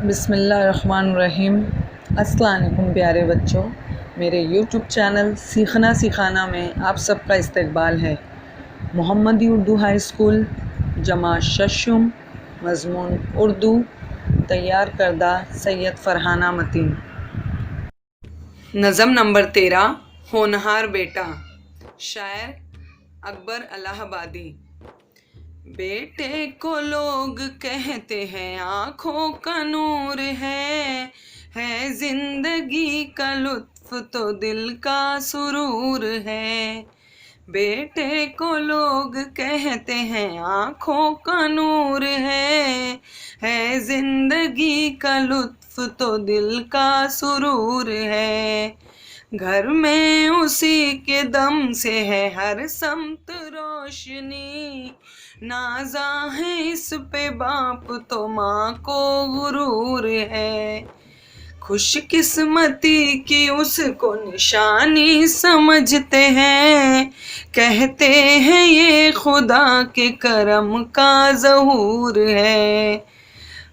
بسم اللہ الرحمن الرحیم۔ السلام علیکم پیارے بچوں، میرے یوٹیوب چینل سیکھنا سکھانا میں آپ سب کا استقبال ہے۔ محمدی اردو ہائی اسکول جمع ششم، مضمون اردو، تیار کردہ سید فرحانہ متین۔ نظم نمبر 13، ہونہار بیٹا، شاعر اکبر الہ آبادی۔ بیٹے کو لوگ کہتے ہیں آنکھوں کا نور ہے زندگی کا لطف تو دل کا سرور ہے۔ بیٹے کو لوگ کہتے ہیں آنکھوں کا نور ہے زندگی کا لطف تو دل کا سرور ہے۔ گھر میں اسی کے دم سے ہے ہر سمت روشنی، نازاں ہے اس پہ باپ تو ماں کو غرور ہے۔ خوش قسمتی کی اس کو نشانی سمجھتے ہیں، کہتے ہیں یہ خدا کے کرم کا ظہور ہے۔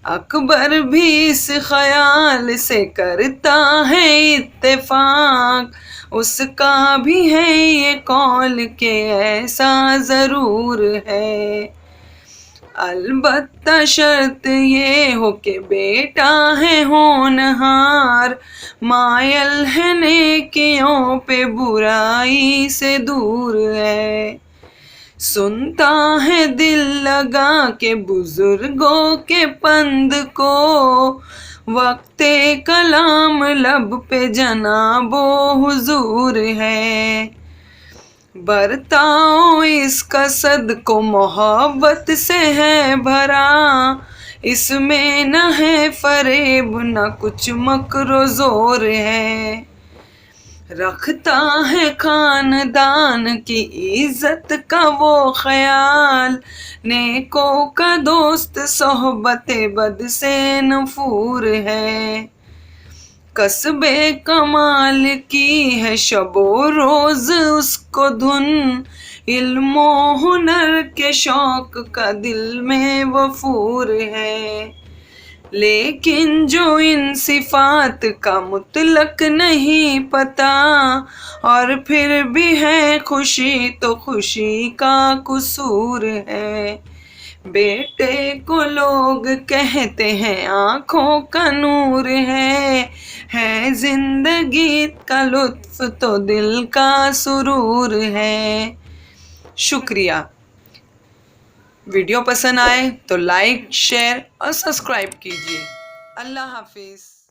اکبر بھی اس خیال سے کرتا ہے اتفاق، اس کا بھی ہے یہ قول کہ ایسا ضرور ہے۔ البتہ شرط یہ ہو کہ بیٹا ہے ہونہار، مائل ہے نیکیوں پہ برائی سے دور ہے۔ سنتا ہے دل لگا کے بزرگوں کے پند کو، وقت کلام لب پہ جناب و حضور ہے۔ برتاؤ اس کا صدق و محبت سے ہے بھرا، اس میں نہ ہے فریب نہ کچھ مکر و زور ہے۔ رکھتا ہے خاندان کی عزت کا وہ خیال، نیکوں کا دوست صحبت بد سے نفور ہے۔ کسب کمال کی ہے شب و روز اس کو دھن، علم و ہنر کے شوق کا دل میں وفور ہے۔ لیکن جو ان صفات کا مطلق نہیں پتا، اور پھر بھی ہے خوشی تو خوشی کا قصور ہے۔ بیٹے کو لوگ کہتے ہیں آنکھوں کا نور ہے زندگی کا لطف تو دل کا سرور ہے۔ شکریہ۔ ویڈیو پسند آئے تو لائک، شیئر اور سبسکرائب کیجیے۔ اللہ حافظ۔